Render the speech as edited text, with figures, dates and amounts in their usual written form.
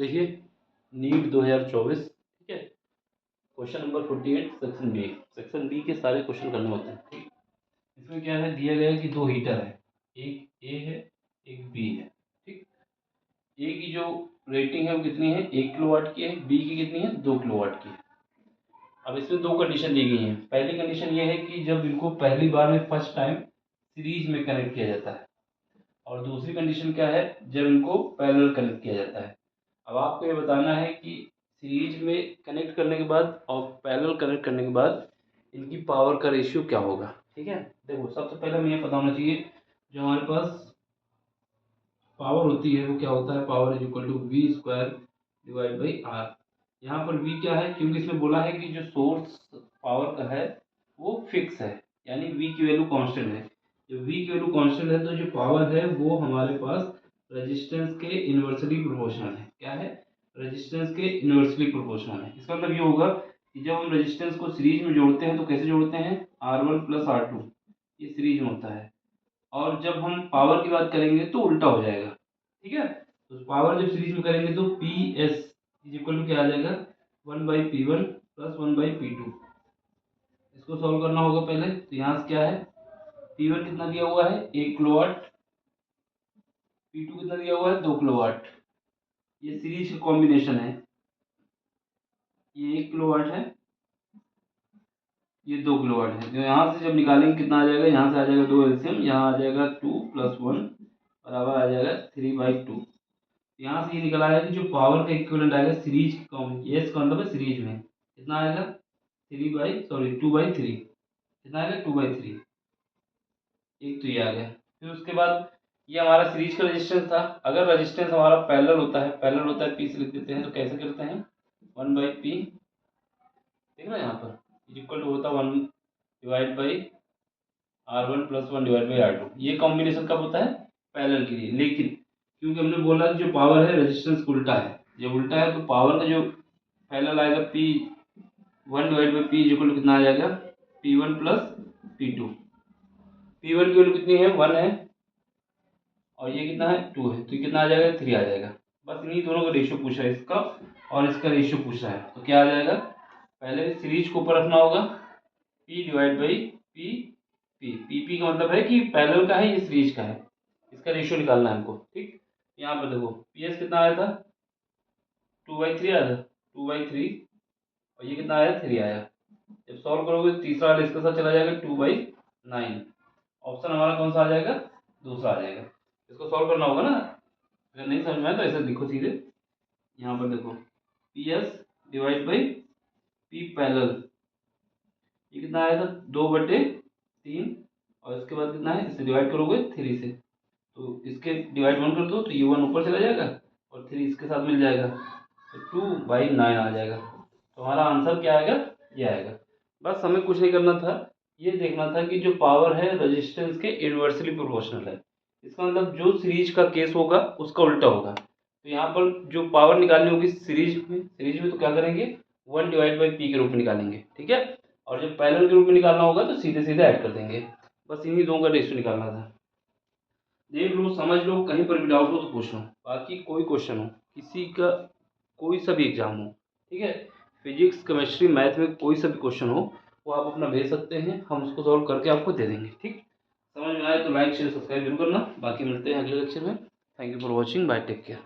देखिए नीट 2024, ठीक है, क्वेश्चन नंबर 48 सेक्शन बी के सारे क्वेश्चन करने होते हैं, ठीक। इसमें क्या है, दिया गया है कि दो हीटर है, एक ए है एक बी है, ठीक। ए की जो रेटिंग है वो कितनी है, 1 किलोवाट की है, बी की कितनी है, 2 किलोवाट की है। अब इसमें दो कंडीशन दी गई हैं। पहली कंडीशन ये है कि जब इनको पहली बार में फर्स्ट टाइम सीरीज में कनेक्ट किया जाता है, और दूसरी कंडीशन क्या है, जब इनको पैरेलल कनेक्ट किया जाता है। अब आपको ये बताना है कि सीरीज में कनेक्ट करने के बाद और पैरेलल कनेक्ट करने के बाद इनकी पावर का रेशियो क्या होगा, ठीक है। देखो सबसे पहले हमें ये पता होना चाहिए, जो हमारे पास पावर होती है वो क्या होता है, power is equal to V square divide by R. यहाँ पर वी क्या है, क्योंकि इसमें बोला है कि जो सोर्स पावर का है वो फिक्स है, यानी वी की वैल्यू कांस्टेंट है। जो वी की वैल्यू कांस्टेंट है तो जो पावर है वो हमारे पास रेजिस्टेंस के इन्वर्सली प्रोपोर्शनल है। क्या है, रेजिस्टेंस के इन्वर्सली प्रोपोर्शनल है। इसका मतलब ये होगा कि जब हम रेजिस्टेंस को सीरीज में जोड़ते हैं तो कैसे जोड़ते हैं, R1 प्लस R2, ये सीरीज में होता है। और जब हम पावर की बात करेंगे तो उल्टा हो जाएगा, ठीक है। तो पावर जब सीरीज में करेंगे तो P S is equal to क्या आ जाएगा, 1/P1 प्लस 1/P2। इसको सॉल्व करना होगा पहले। तो यहाँ से क्या है, P1 कितना दिया हुआ है, 1 किलोवाट, P2 कितना दिया हुआ है, 2 किलोवाट। ये सीरीज का कॉम्बिनेशन है, ये 1 किलोवाट है, ये 2 किलोवाट है। जो यहाँ से जब निकालेंगे कितना आ जाएगा, यहाँ से आ जाएगा 2 एलसीएम, यहाँ आ जाएगा 2 + 1 बराबर आ जाएगा 3/2। यहाँ से ये निकल आया कि जो पावर का इक्विवेलेंट आएगा सीरीज एस का मतलब है सीरीज में, कितना आएगा 2/3, कितना आएगा 2/3। एक तो ये आ गया। फिर उसके बाद ये हमारा सीरीज का रेजिस्टेंस था। अगर रेजिस्टेंस हमारा पैरेलल होता है, पी से लिख देते हैं, तो कैसे करते हैं, 1/P, देख रहे हैं यहाँ पर, इक्वल टू होता है 1/R1 प्लस 1/R2। ये कॉम्बिनेशन कब होता है, पैरेलल के लिए। लेकिन क्योंकि हमने बोला कि जो पावर है रेजिस्टेंस उल्टा है, जब उल्टा है तो पावर का जो पैरेलल आएगा P1/P इक्वल टू कितना आ जाएगा, P1 प्लस P2। P1 की वैल्यू कितनी है, 1 है, और ये कितना है, 2 है, तो ये कितना आ जाएगा, 3 आ जाएगा। बस इन्हीं दोनों का रेशियो पूछ रहा है, इसका और इसका रेशियो पूछ रहा है। तो क्या आ जाएगा, पहले सीरीज को ऊपर रखना होगा, P डिवाइड बाई P का मतलब है कि पैरेलल का है, ये सीरीज का है, इसका रेशियो निकालना है हमको, ठीक। यहाँ पर देखो PS कितना आया था, 2/3 आया था, 2/3, और ये कितना आया, 3 आया। जब सॉल्व करोगे तो तीसरा वाला इसके साथ चला जाएगा, 2/9। ऑप्शन हमारा कौन सा आ जाएगा, दूसरा आ जाएगा। इसको सॉल्व करना होगा ना, अगर नहीं समझ में आए तो ऐसे लिखो सीधे। यहाँ पर देखो PS divide by P parallel, ये कितना आया था, 2/3, और इसके बाद कितना है, इसे डिवाइड करोगे 3 से, तो इसके डिवाइड 1 कर दो तो ये 1 ऊपर चला जाएगा और 3 इसके साथ मिल जाएगा, तो 2/9 आ जाएगा। तो हमारा आंसर क्या आएगा, ये आएगा। बस हमें कुछ नहीं करना था, ये देखना था कि जो पावर है रेजिस्टेंस के इन्वर्सली प्रोपोर्शनल है। इसका मतलब जो सीरीज का केस होगा उसका उल्टा होगा। तो यहाँ पर जो पावर निकालनी होगी सीरीज में तो क्या करेंगे, 1/P के रूप में निकालेंगे, ठीक है। और जब पैरेलल के रूप में निकालना होगा तो सीधे सीधे ऐड कर देंगे। बस इन्हीं दोनों का रेशियो निकालना था। देख लो, समझ लो, कहीं पर भी डाउट हो तो पूछ लो। बाकी कोई क्वेश्चन हो, किसी का कोई सा भी एग्जाम हो, ठीक है, फिजिक्स केमिस्ट्री मैथ में कोई सा भी क्वेश्चन हो, वो आप अपना भेज सकते हैं, हम उसको सॉल्व करके आपको दे देंगे, ठीक। समझ में आए तो लाइक शेयर सब्सक्राइब जरूर करना। बाकी मिलते हैं अगले लेक्चर में। Thank you for watching, bye, take care.